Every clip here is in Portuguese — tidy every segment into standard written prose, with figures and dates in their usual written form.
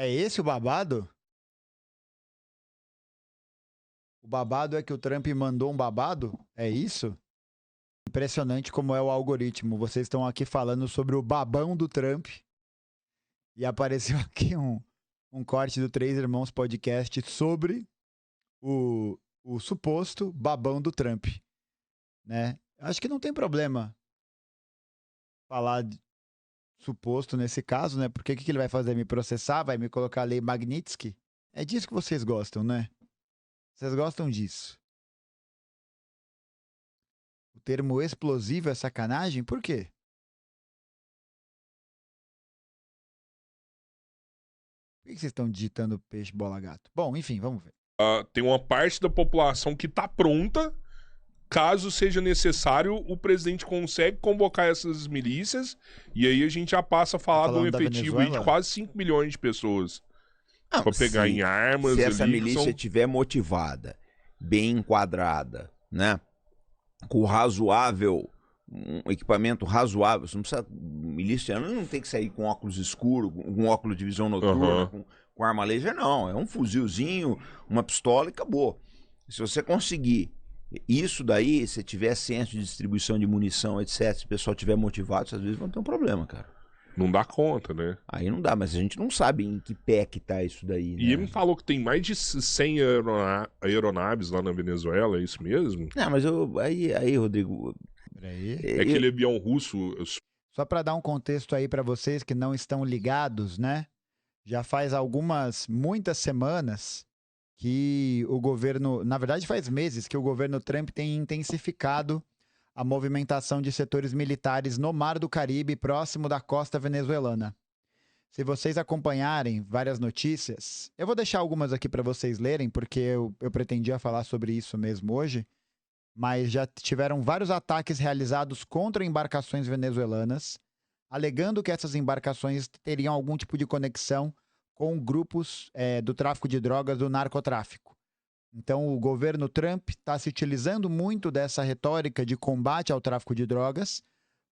É esse o babado? O babado é que o Trump mandou um babado? É isso? Impressionante como é o algoritmo. Vocês estão aqui falando sobre o babão do Trump e apareceu aqui um corte do Três Irmãos Podcast sobre o suposto babão do Trump, né? Acho que não tem problema falar de suposto nesse caso, né? Porque o que ele vai fazer? Me processar? Vai me colocar a lei Magnitsky? É disso que vocês gostam, né? Vocês gostam disso. O termo explosivo é sacanagem? Por quê? Por que vocês estão digitando peixe, bola, gato? Bom, enfim, vamos ver. Tem uma parte da população que tá pronta. Caso seja necessário, o presidente consegue convocar essas milícias e aí a gente já passa a Tá falar de um falando da efetivo aí de Venezuela? quase 5 milhões de pessoas Não, pra pegar em armas se essa ali, que milícia são... estiver motivada, bem enquadrada, né? Com razoável, um equipamento razoável, você não precisa. Milícia não tem que sair com óculos escuros, com óculos de visão noturna, com arma laser, não. É um fuzilzinho, uma pistola e acabou. Se você conseguir isso daí, se tiver senso de distribuição de munição, etc., se o pessoal estiver motivado, às vezes vão ter um problema, cara. Não dá conta, né? Aí não dá, mas a gente não sabe em que pé que tá isso daí, né? E ele me falou que tem mais de 100 aeronaves lá na Venezuela, é isso mesmo? Não, mas aí, Rodrigo. Peraí. É aquele avião russo. Só para dar um contexto aí para vocês que não estão ligados, né? Já faz muitas semanas que o governo, na verdade faz meses que o governo Trump tem intensificado a movimentação de setores militares no Mar do Caribe, próximo da costa venezuelana. Se vocês acompanharem várias notícias, eu vou deixar algumas aqui para vocês lerem, porque eu pretendia falar sobre isso mesmo hoje, mas já tiveram vários ataques realizados contra embarcações venezuelanas, alegando que essas embarcações teriam algum tipo de conexão com grupos do tráfico de drogas, do narcotráfico. Então, o governo Trump está se utilizando muito dessa retórica de combate ao tráfico de drogas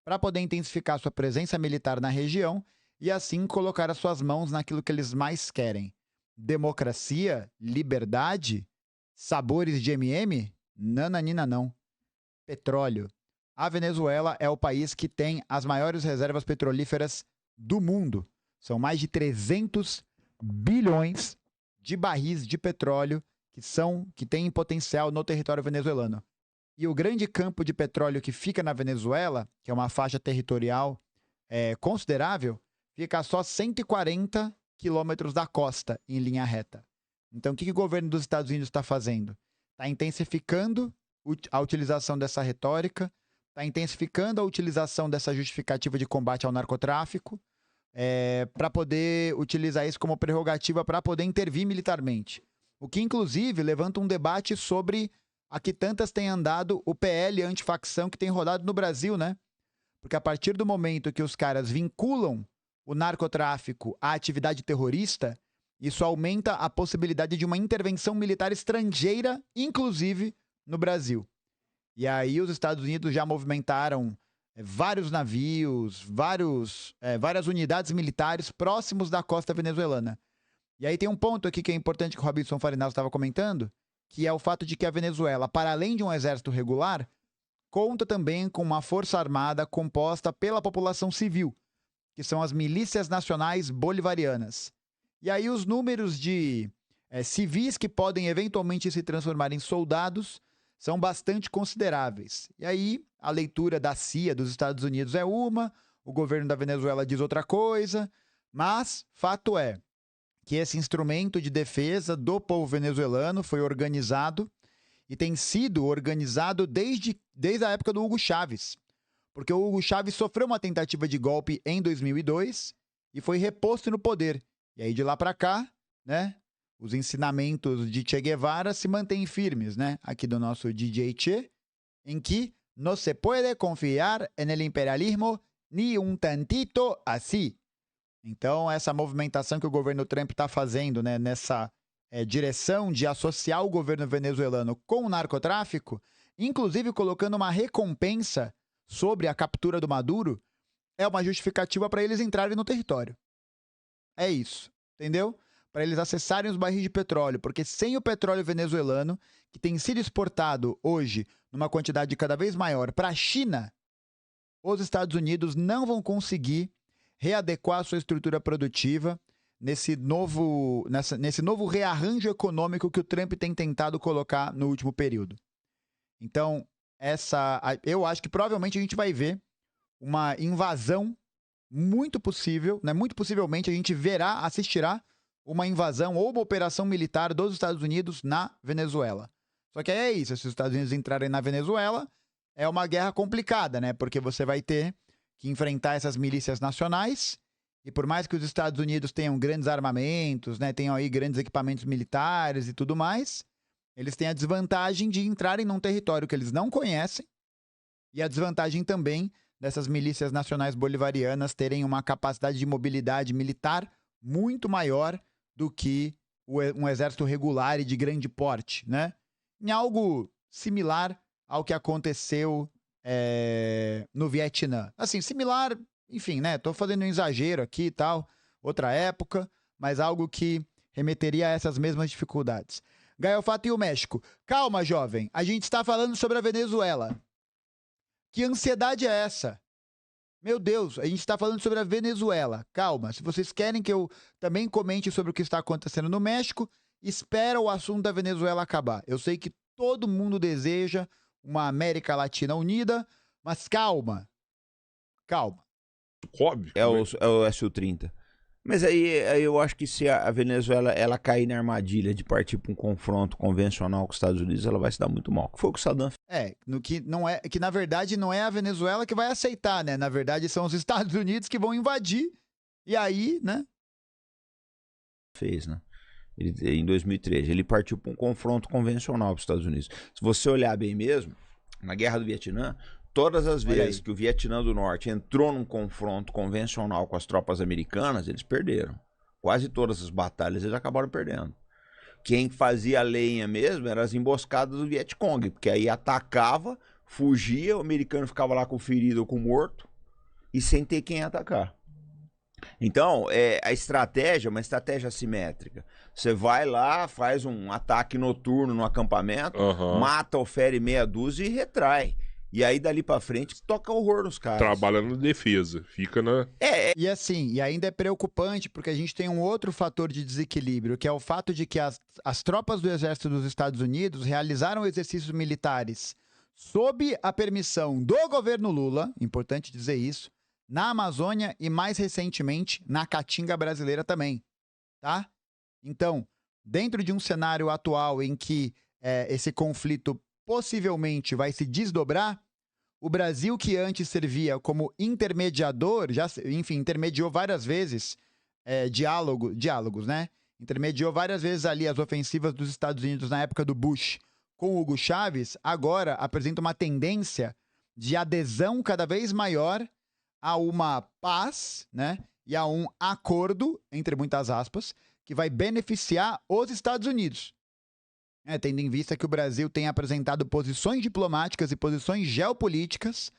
para poder intensificar sua presença militar na região e, assim, colocar as suas mãos naquilo que eles mais querem. Democracia, liberdade, sabores de MM? Nananina não. Petróleo. A Venezuela é o país que tem as maiores reservas petrolíferas do mundo. São mais de 300 bilhões de barris de petróleo que têm potencial no território venezuelano. E o grande campo de petróleo que fica na Venezuela, que é uma faixa territorial considerável, fica a só 140 quilômetros da costa em linha reta. Então, o que o governo dos Estados Unidos está fazendo? Está intensificando a utilização dessa retórica, está intensificando a utilização dessa justificativa de combate ao narcotráfico, para poder utilizar isso como prerrogativa para poder intervir militarmente. O que, inclusive, levanta um debate sobre a que tantas tem andado o PL antifacção que tem rodado no Brasil, né? Porque a partir do momento que os caras vinculam o narcotráfico à atividade terrorista, isso aumenta a possibilidade de uma intervenção militar estrangeira, inclusive no Brasil. E aí os Estados Unidos já movimentaram vários navios, várias unidades militares próximos da costa venezuelana. E aí tem um ponto aqui que é importante que o Robinson Farinal estava comentando, que é o fato de que a Venezuela, para além de um exército regular, conta também com uma força armada composta pela população civil, que são as milícias nacionais bolivarianas. E aí os números de civis que podem eventualmente se transformar em soldados são bastante consideráveis. E aí a leitura da CIA dos Estados Unidos é uma, o governo da Venezuela diz outra coisa, mas fato é que esse instrumento de defesa do povo venezuelano foi organizado e tem sido organizado desde a época do Hugo Chávez. Porque o Hugo Chávez sofreu uma tentativa de golpe em 2002 e foi reposto no poder. E aí de lá para cá, né, os ensinamentos de Che Guevara se mantêm firmes, né? Aqui do nosso DJ Che, em que não se pode confiar en el imperialismo ni un tantito así. Então, essa movimentação que o governo Trump está fazendo, né, nessa direção de associar o governo venezuelano com o narcotráfico, inclusive colocando uma recompensa sobre a captura do Maduro, é uma justificativa para eles entrarem no território. É isso. entendeu? Para eles acessarem os barris de petróleo, porque sem o petróleo venezuelano, que tem sido exportado hoje numa quantidade cada vez maior para a China, os Estados Unidos não vão conseguir readequar a sua estrutura produtiva nesse novo rearranjo econômico que o Trump tem tentado colocar no último período. Então, eu acho que provavelmente a gente vai ver uma invasão muito possível, né? Muito possivelmente a gente assistirá uma invasão ou uma operação militar dos Estados Unidos na Venezuela. Só que é isso, se os Estados Unidos entrarem na Venezuela, é uma guerra complicada, né? Porque você vai ter que enfrentar essas milícias nacionais, e por mais que os Estados Unidos tenham grandes armamentos, né? Tenham aí grandes equipamentos militares e tudo mais, eles têm a desvantagem de entrarem num território que eles não conhecem, e a desvantagem também dessas milícias nacionais bolivarianas terem uma capacidade de mobilidade militar muito maior do que um exército regular e de grande porte, né? Em algo similar ao que aconteceu no Vietnã. Assim, similar, enfim, né? Tô fazendo um exagero aqui e tal, outra época, mas algo que remeteria a essas mesmas dificuldades. Gael Fato e o México. Calma, jovem, a gente está falando sobre a Venezuela. Que ansiedade é essa? Meu Deus, a gente está falando sobre a Venezuela. Calma, se vocês querem que eu também comente sobre o que está acontecendo no México, espera o assunto da Venezuela acabar. Eu sei que todo mundo deseja uma América Latina unida, mas calma. Calma. Óbvio. É o Su-30. Mas aí eu acho que se a Venezuela ela cair na armadilha de partir para um confronto convencional com os Estados Unidos, ela vai se dar muito mal. Que foi o que o Saddam fez. Que na verdade não é a Venezuela que vai aceitar, né? Na verdade são os Estados Unidos que vão invadir. E aí, né? Fez, né? Em 2013, ele partiu para um confronto convencional com os Estados Unidos. Se você olhar bem mesmo, na Guerra do Vietnã, todas as vezes que o Vietnã do Norte entrou num confronto convencional com as tropas americanas, eles perderam. Quase todas as batalhas eles acabaram perdendo. Quem fazia a lenha mesmo eram as emboscadas do Vietcong, porque aí atacava, fugia, o americano ficava lá com o ferido ou com o morto, e sem ter quem atacar. Então, a estratégia é uma estratégia assimétrica. Você vai lá, faz um ataque noturno no acampamento, mata ou fere meia dúzia e retrai. E aí, dali pra frente, toca horror nos caras. Trabalha na defesa, fica na... E assim, e ainda é preocupante, porque a gente tem um outro fator de desequilíbrio, que é o fato de que as tropas do exército dos Estados Unidos realizaram exercícios militares sob a permissão do governo Lula, importante dizer isso, na Amazônia e, mais recentemente, na Caatinga brasileira também, tá? Então, dentro de um cenário atual em que esse conflito possivelmente vai se desdobrar, o Brasil, que antes servia como intermediador, intermediou várias vezes diálogos, né? Intermediou várias vezes ali as ofensivas dos Estados Unidos na época do Bush com o Hugo Chávez, agora apresenta uma tendência de adesão cada vez maior a uma paz, né? E a um acordo, entre muitas aspas, que vai beneficiar os Estados Unidos. Tendo em vista que o Brasil tem apresentado posições diplomáticas e posições geopolíticas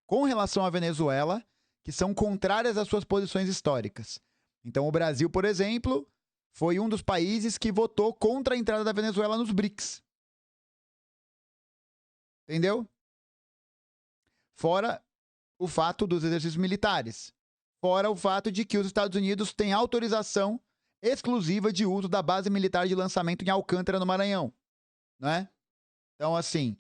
com relação à Venezuela que são contrárias às suas posições históricas. Então, o Brasil, por exemplo, foi um dos países que votou contra a entrada da Venezuela nos BRICS. Entendeu? Fora o fato dos exercícios militares. Fora o fato de que os Estados Unidos têm autorização exclusiva de uso da base militar de lançamento em Alcântara, no Maranhão. Né? Então, assim,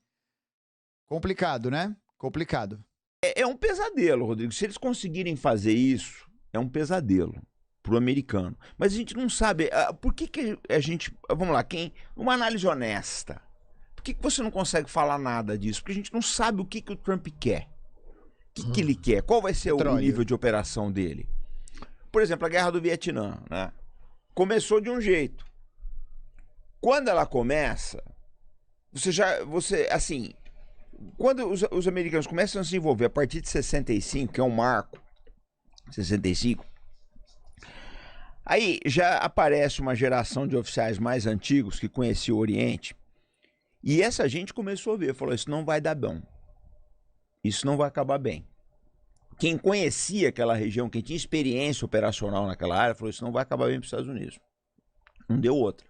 complicado, né? Complicado. É um pesadelo, Rodrigo. Se eles conseguirem fazer isso, é um pesadelo pro americano. Mas a gente não sabe por que a gente... Vamos lá, uma análise honesta. Por que você não consegue falar nada disso? Porque a gente não sabe o que o Trump quer. O que ele quer? Qual vai ser o nível de operação dele? Por exemplo, a Guerra do Vietnã, né? Começou de um jeito. Quando ela começa, assim, quando os americanos começam a se envolver a partir de 65, que é um marco, 65, aí já aparece uma geração de oficiais mais antigos que conheciam o Oriente, e essa gente começou a ver, falou, isso não vai dar bom. Isso não vai acabar bem. quem conhecia aquela região, quem tinha experiência operacional naquela área, falou: isso não vai acabar bem para os Estados Unidos. Não deu outra.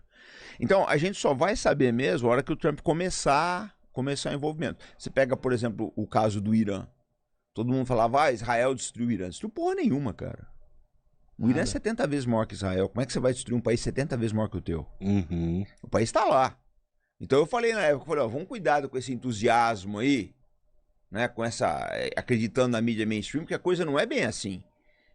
Então, a gente só vai saber mesmo a hora que o Trump começar o envolvimento. Você pega, por exemplo, o caso do Irã. Todo mundo falava: Israel destruiu o Irã. Não destruiu porra nenhuma, cara. O Irã é 70 vezes maior que Israel. Como é que você vai destruir um país 70 vezes maior que o teu? O país está lá. Então eu falei na época, vamos cuidado com esse entusiasmo aí, né? Com essa, acreditando na mídia mainstream, porque a coisa não é bem assim.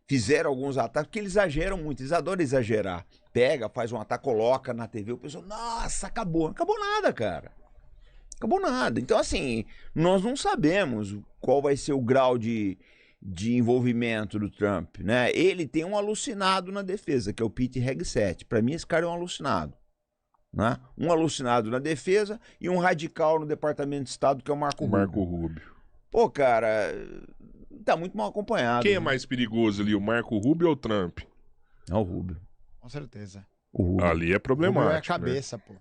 Fizeram alguns ataques, porque eles exageram muito, eles adoram exagerar. Pega, faz um ataque, coloca na TV, o pessoal, nossa, acabou. Não acabou nada, cara. Acabou nada. Então, assim, nós não sabemos qual vai ser o grau de envolvimento do Trump, né? Ele tem um alucinado na defesa, que é o Pete Hegseth. Para mim, esse cara é um alucinado, né? Um alucinado na defesa e um radical no Departamento de Estado, que é o Marco Rubio. Pô, cara, tá muito mal acompanhado. Quem é mais perigoso ali, o Marco Rubio ou o Trump? É o Rubio. Com certeza. O Rubio. Ali é problemático. O Rubio é a cabeça, pô.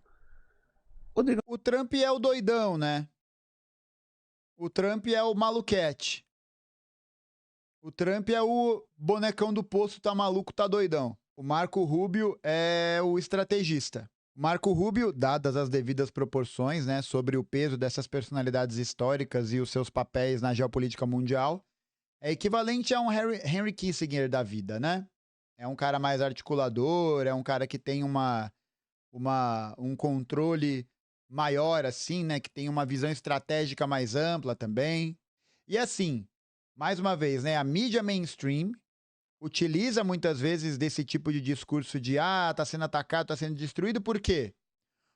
O Trump é o doidão, né? O Trump é o maluquete. O Trump é o bonecão do poço, tá maluco, tá doidão. O Marco Rubio é o estrategista. O Marco Rubio, dadas as devidas proporções, né, sobre o peso dessas personalidades históricas e os seus papéis na geopolítica mundial, é equivalente a um Henry Kissinger da vida, né? É um cara mais articulador, é um cara que tem um controle maior, assim, né? Que tem uma visão estratégica mais ampla também. E assim, mais uma vez, né? A mídia mainstream utiliza muitas vezes desse tipo de discurso de tá sendo atacado, tá sendo destruído. Por quê?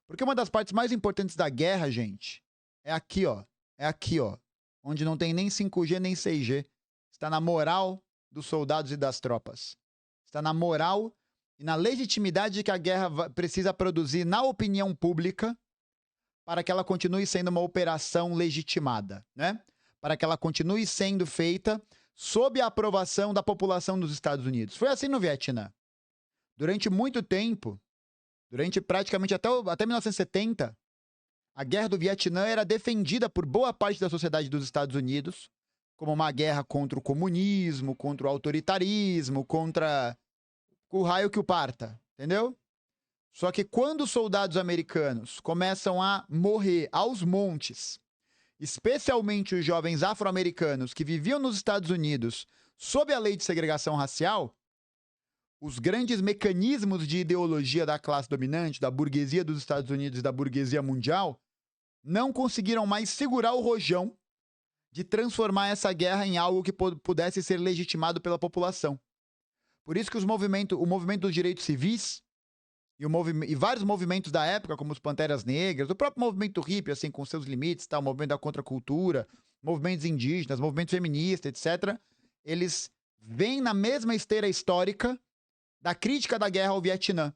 Porque uma das partes mais importantes da guerra, gente, é aqui, ó. É aqui, ó. Onde não tem nem 5G nem 6G. Está na moral dos soldados e das tropas. Está na moral e na legitimidade que a guerra precisa produzir na opinião pública para que ela continue sendo uma operação legitimada, né? Para que ela continue sendo feita sob a aprovação da população dos Estados Unidos. Foi assim no Vietnã. Durante muito tempo, durante praticamente até 1970, a guerra do Vietnã era defendida por boa parte da sociedade dos Estados Unidos como uma guerra contra o comunismo, contra o autoritarismo, contra o raio que o parta, entendeu? Só que quando os soldados americanos começam a morrer aos montes, especialmente os jovens afro-americanos que viviam nos Estados Unidos sob a lei de segregação racial, os grandes mecanismos de ideologia da classe dominante, da burguesia dos Estados Unidos e da burguesia mundial, não conseguiram mais segurar o rojão de transformar essa guerra em algo que pudesse ser legitimado pela população. Por isso que o movimento dos direitos civis e vários movimentos da época, como os Panteras Negras, o próprio movimento hippie, assim, com seus limites, tá? O movimento da contracultura, movimentos indígenas, movimentos feministas, etc., eles vêm na mesma esteira histórica da crítica da guerra ao Vietnã.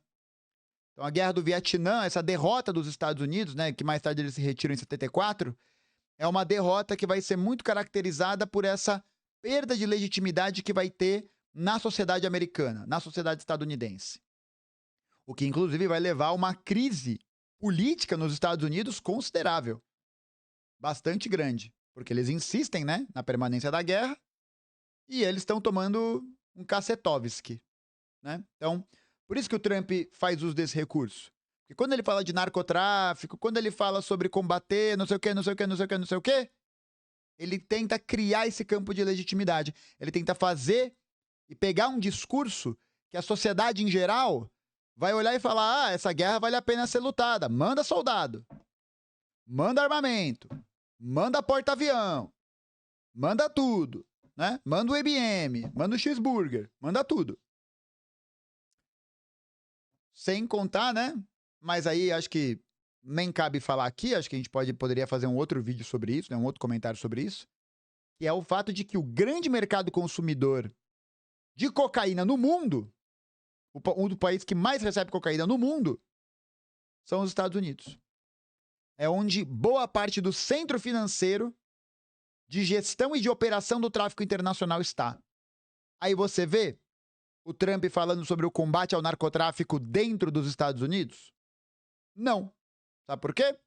Então, a guerra do Vietnã, essa derrota dos Estados Unidos, né, que mais tarde eles se retiram em 74, é uma derrota que vai ser muito caracterizada por essa perda de legitimidade que vai ter na sociedade americana, na sociedade estadunidense. O que, inclusive, vai levar a uma crise política nos Estados Unidos considerável. Bastante grande. Porque eles insistem, né, na permanência da guerra e eles estão tomando um cacetovski, né? Então, por isso que o Trump faz uso desse recurso. Porque quando ele fala de narcotráfico, quando ele fala sobre combater não sei o quê, não sei o quê, não sei o quê, não sei o quê, ele tenta criar esse campo de legitimidade. Ele tenta fazer e pegar um discurso que a sociedade em geral vai olhar e falar: essa guerra vale a pena ser lutada. Manda soldado. Manda armamento. Manda porta-avião. Manda tudo, né? Manda o IBM. Manda o cheeseburger. Manda tudo. Sem contar, né? Mas aí acho que nem cabe falar aqui. Acho que a gente poderia fazer um outro vídeo sobre isso, né? Um outro comentário sobre isso. Que é o fato de que o grande mercado consumidor de cocaína no mundo, um dos países que mais recebe cocaína no mundo, são os Estados Unidos. É onde boa parte do centro financeiro de gestão e de operação do tráfico internacional está. Aí você vê o Trump falando sobre o combate ao narcotráfico dentro dos Estados Unidos? Não. Sabe por quê?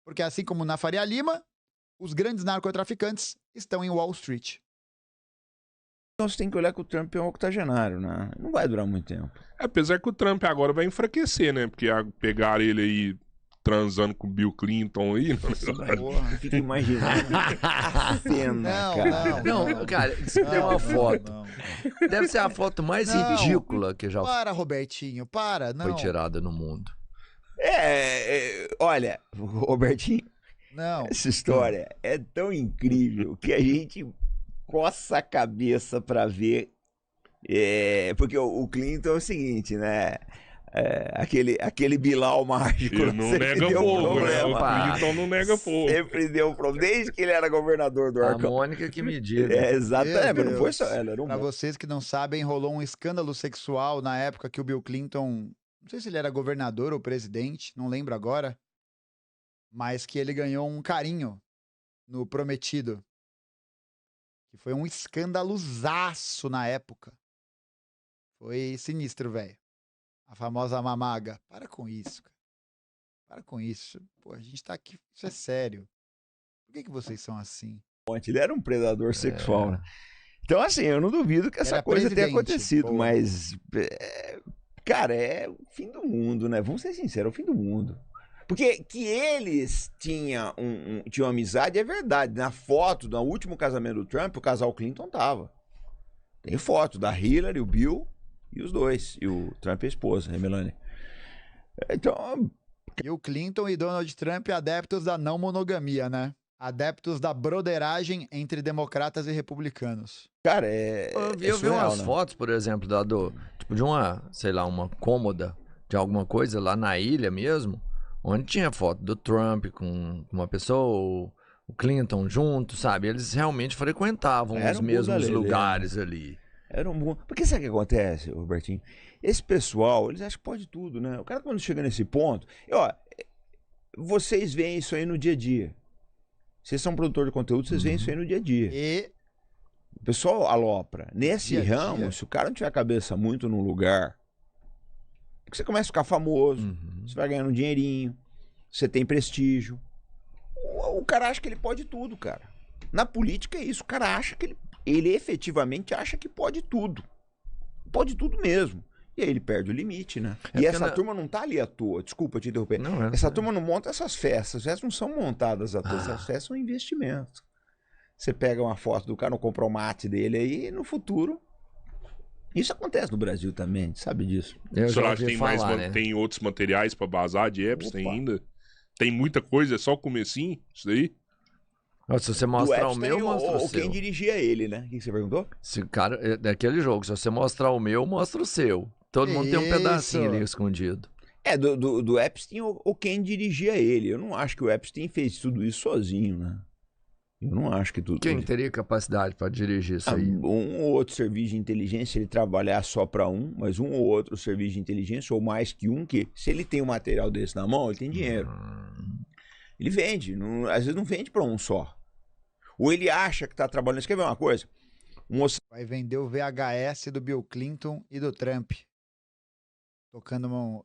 Porque assim como na Faria Lima, os grandes narcotraficantes estão em Wall Street. Então você tem que olhar que o Trump é um octogenário, né? Não vai durar muito tempo. Apesar que o Trump agora vai enfraquecer, né? Porque pegaram ele aí transando com o Bill Clinton aí. Fica imaginando. Pena, cara. Não, cara, isso tem uma foto. Deve ser a foto mais ridícula que já Para, Robertinho, para. Não. foi tirada no mundo. Olha, Robertinho, Não. essa história é tão incrível que a gente coça a cabeça pra ver. Porque o Clinton é o seguinte, né? Aquele Bilal mágico. Ele não nega fogo, né? O Clinton não nega fogo. Sempre deu problema, desde que ele era governador do A Arkansas. Mônica que me diga. Exatamente, Meu mas não foi Deus. só ela, era um Pra vocês que não sabem, rolou um escândalo sexual na época que o Bill Clinton, não sei se ele era governador ou presidente, não lembro agora, mas que ele ganhou um carinho no prometido. Que foi um escandalozaço na época. Foi sinistro, velho. A famosa mamaga. Para com isso, cara. Para com isso. Pô, a gente tá aqui, isso é sério. Por que vocês são assim? Ele era um predador sexual, né? Então, assim, eu não duvido que essa Era coisa tenha presidente. acontecido, Boa. mas, cara, é o fim do mundo, né? Vamos ser sinceros, é o fim do mundo. Porque que eles tinham amizade é verdade. Na foto, no último casamento do Trump, o casal Clinton tava. Tem foto da Hillary, o Bill e os dois. E o Trump e a esposa, a Melania. Então, E o Clinton e Donald Trump adeptos da não monogamia, né? Adeptos da broderagem entre democratas e republicanos. cara, Eu vi surreal, umas né? fotos, por exemplo, tipo de uma, sei lá, uma cômoda de alguma coisa lá na ilha mesmo, onde tinha foto do Trump com uma pessoa, o Clinton junto, sabe? Eles realmente frequentavam Era os um mesmos bundalelê, lugares ali. Era um bom. Porque sabe o que acontece, Robertinho? Esse pessoal, eles acham que pode tudo, né? O cara, quando chega nesse ponto. Vocês veem isso aí no dia a dia. Vocês são produtor de conteúdo, vocês veem isso aí no dia a dia. E O pessoal alopra. Nesse Dia a ramo, dia. se o cara não tiver a cabeça muito no lugar, porque você começa a ficar famoso, você vai ganhando um dinheirinho, você tem prestígio. O cara acha que ele pode tudo, cara. Na política é isso. O cara acha que ele efetivamente acha que pode tudo. Pode tudo mesmo. E aí ele perde o limite, né? É E essa turma não tá ali à toa. Desculpa te interromper. Não, Essa turma não monta essas festas. As festas não são montadas à toa. Essas festas são investimentos. Você pega uma foto do cara no compromate dele aí e no futuro... Isso acontece no Brasil também, a gente sabe disso. Eu O senhor já acha que ouvi tem, falar, né? tem outros materiais pra bazar de Epstein Opa. ainda? Tem muita coisa, é só o comecinho? Isso daí? Se você Do mostrar o Epstein meu, mostra o ou seu. quem dirigia ele, né? O que você perguntou? Se, cara, é daquele jogo, se você mostrar o meu, mostra o seu. Todo mundo tem um pedacinho Isso. ali escondido. Do Epstein ou quem dirigia ele. Eu não acho que o Epstein fez tudo isso sozinho, né? Eu não acho que tudo... Quem teria capacidade para dirigir isso aí? Um ou outro serviço de inteligência, ele trabalhar só para um, mas um ou outro serviço de inteligência, ou mais que um, que se ele tem um material desse na mão, ele tem dinheiro. Ele vende, às vezes não vende para um só. Ou ele acha que tá trabalhando... Você quer ver uma coisa? vai vender o VHS do Bill Clinton e do Trump.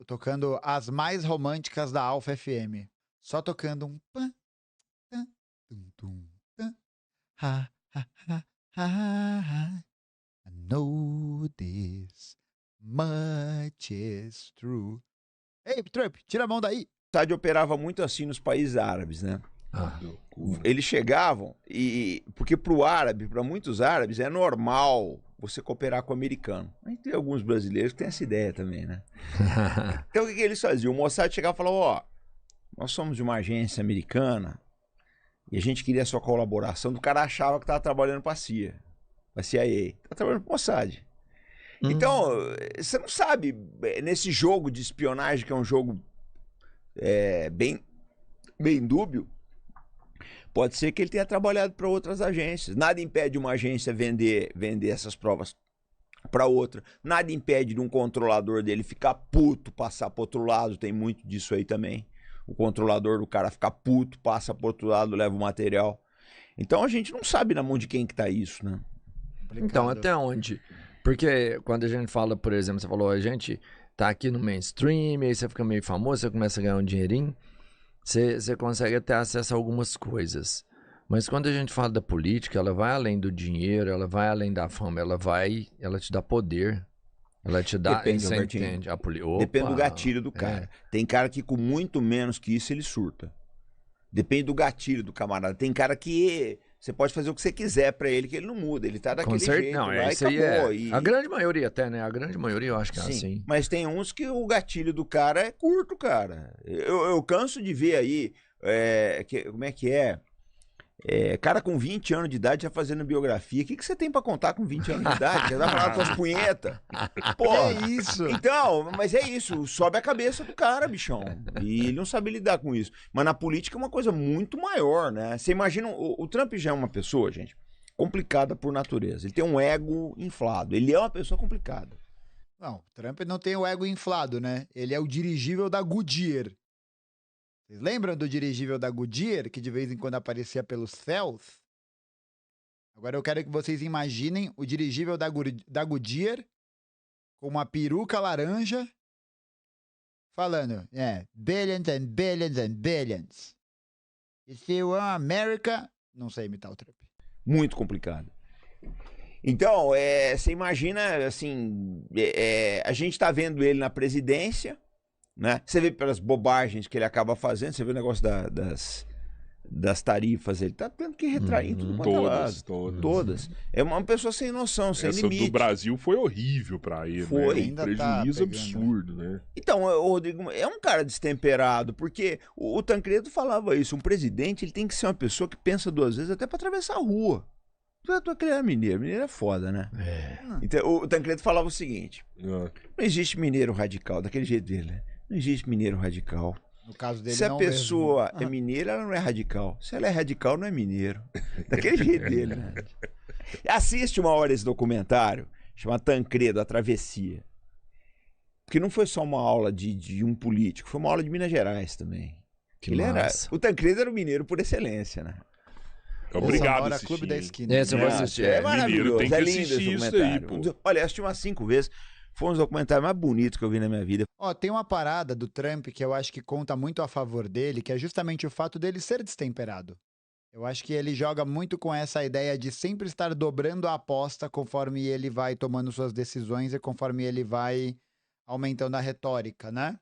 Tocando as mais românticas da Alpha FM. Só tocando um... pã, tã, tum, tum, tã, ha, ha, ha, ha, ha. I know this much is true. Ei, Trump, tira a mão daí. Mossad operava muito assim nos países árabes, né? Eles chegavam porque para muitos árabes é normal você cooperar com o americano. Mas tem alguns brasileiros que têm essa ideia também, né? Então o que eles faziam? O Mossad chegava e falava, nós somos de uma agência americana e a gente queria a sua colaboração. O cara achava que estava trabalhando para a CIA, para a CIA. Tá trabalhando para o Mossad. Então, você não sabe, nesse jogo de espionagem, que é um jogo bem dúbio, pode ser que ele tenha trabalhado para outras agências. Nada impede uma agência vender essas provas para outra. Nada impede de um controlador dele ficar puto, passar para outro lado. Tem muito disso aí também. O controlador do cara ficar puto, passa para outro lado, leva o material. Então a gente não sabe na mão de quem que tá isso, né? Então, até onde? Porque quando a gente fala, por exemplo, você falou, a gente tá aqui no mainstream, aí você fica meio famoso, você começa a ganhar um dinheirinho, você consegue ter acesso a algumas coisas. Mas quando a gente fala da política, ela vai além do dinheiro, ela vai além da fama, ela te dá poder. Ela te dá, Depende, você Robertinho. entende? Depende do gatilho do cara. Tem cara que com muito menos que isso ele surta. Depende do gatilho do camarada. Tem cara que você pode fazer o que você quiser pra ele, que ele não muda. Ele tá daquele jeito Não, lá e isso aí acabou. é. A grande maioria até, né? A grande maioria eu acho que é assim. Mas tem uns que o gatilho do cara é curto, cara. Eu canso de ver aí, como é que é? Cara com 20 anos de idade já fazendo biografia. O que você tem pra contar com 20 anos de idade? Você vai falar com as punhetas? Pô, É isso. Então, mas é isso. Sobe a cabeça do cara, bichão. E ele não sabe lidar com isso. Mas na política é uma coisa muito maior, né? Você imagina, o Trump já é uma pessoa, gente, complicada por natureza. Ele tem um ego inflado. Ele é uma pessoa complicada. Não, o Trump não tem o ego inflado, né? Ele é o dirigível da Goodyear. Vocês lembram do dirigível da Goodyear, que de vez em quando aparecia pelos céus? Agora eu quero que vocês imaginem o dirigível da Goodyear com uma peruca laranja falando, billions and billions and billions. If you want America... Não sei imitar o Trump. Muito complicado. Então, você imagina, assim, a gente tá vendo ele na presidência, né? Você vê pelas bobagens que ele acaba fazendo, você vê o negócio das tarifas, ele tá tendo que retrair em tudo quanto é lado. Todas. É uma pessoa sem noção, sem limite. Essa do Brasil foi horrível pra ele, foi. Né? Ainda Um prejuízo tá absurdo, né? Então, o Rodrigo é um cara destemperado, porque o Tancredo falava isso, um presidente ele tem que ser uma pessoa que pensa duas vezes até pra atravessar a rua. Aquele era mineiro é foda, né? Então, o Tancredo falava o seguinte, não existe mineiro radical, daquele jeito dele, né? Não existe mineiro radical. No caso dele, se a não pessoa mesmo. é mineira, ela não é radical. Se ela é radical, não é mineiro. Daquele jeito dele, né? Assiste uma hora esse documentário, chama Tancredo, A Travessia. Porque não foi só uma aula de um político, foi uma aula de Minas Gerais também. O Tancredo era o mineiro por excelência, né? Obrigado, Hora Clube da Esquina. Esse eu vou assistir. É maravilhoso, tem que é lindo assistir esse isso documentário. aí, pô. Olha, eu assisti umas 5 vezes. Foi um dos documentários mais bonitos que eu vi na minha vida. Ó, tem uma parada do Trump que eu acho que conta muito a favor dele, que é justamente o fato dele ser destemperado. Eu acho que ele joga muito com essa ideia de sempre estar dobrando a aposta conforme ele vai tomando suas decisões e conforme ele vai aumentando a retórica, né?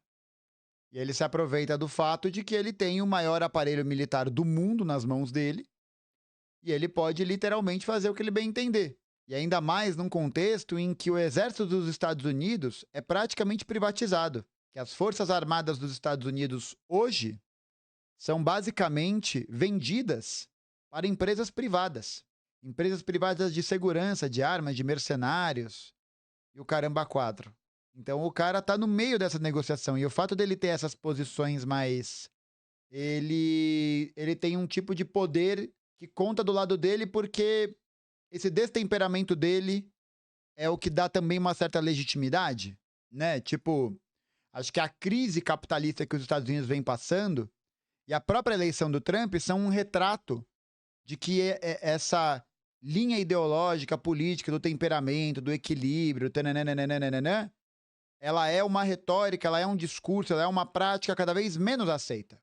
E ele se aproveita do fato de que ele tem o maior aparelho militar do mundo nas mãos dele e ele pode literalmente fazer o que ele bem entender. E ainda mais num contexto em que o exército dos Estados Unidos é praticamente privatizado. Que as Forças Armadas dos Estados Unidos hoje são basicamente vendidas para empresas privadas. Empresas privadas de segurança, de armas, de mercenários e o caramba quatro. Então o cara tá no meio dessa negociação. E o fato dele ter essas posições mais... Ele tem um tipo de poder que conta do lado dele porque... Esse destemperamento dele é o que dá também uma certa legitimidade, né? Tipo, acho que a crise capitalista que os Estados Unidos vem passando e a própria eleição do Trump são um retrato de que essa linha ideológica, política, do temperamento, do equilíbrio, tananana, ela é uma retórica, ela é um discurso, ela é uma prática cada vez menos aceita.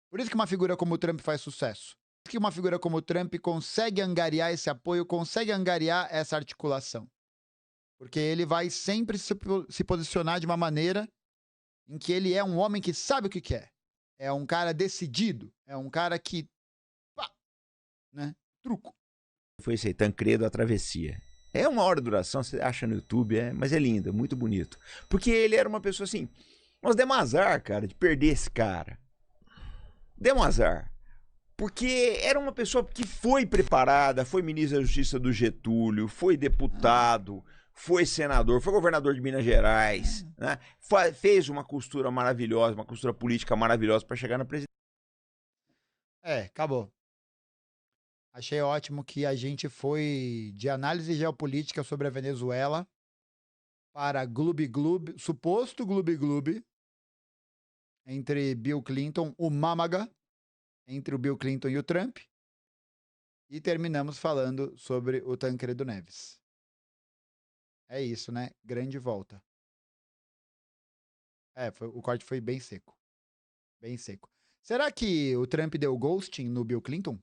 Por isso que uma figura como o Trump faz sucesso. Que uma figura como o Trump consegue angariar esse apoio, consegue angariar essa articulação. Porque ele vai sempre se posicionar de uma maneira em que ele é um homem que sabe o que quer. É um cara decidido. É um cara que... né? Truco. Foi esse aí, Tancredo, A Travessia. É uma hora de duração, você acha no YouTube, mas é lindo, é muito bonito. Porque ele era uma pessoa assim... Nós demos azar, cara, de perder esse cara. Demos azar. Porque era uma pessoa que foi preparada, foi ministro da Justiça do Getúlio, foi deputado, foi senador, foi governador de Minas Gerais, né? Fez uma costura maravilhosa, uma costura política maravilhosa para chegar na presidência. Acabou. Achei ótimo que a gente foi de análise geopolítica sobre a Venezuela para gloob-gloob, suposto gloob-gloob entre Bill Clinton, o Mámaga, entre o Bill Clinton e o Trump. E terminamos falando sobre o Tancredo Neves. É isso, né? Grande volta. O corte foi bem seco. Bem seco. Será que o Trump deu ghosting no Bill Clinton?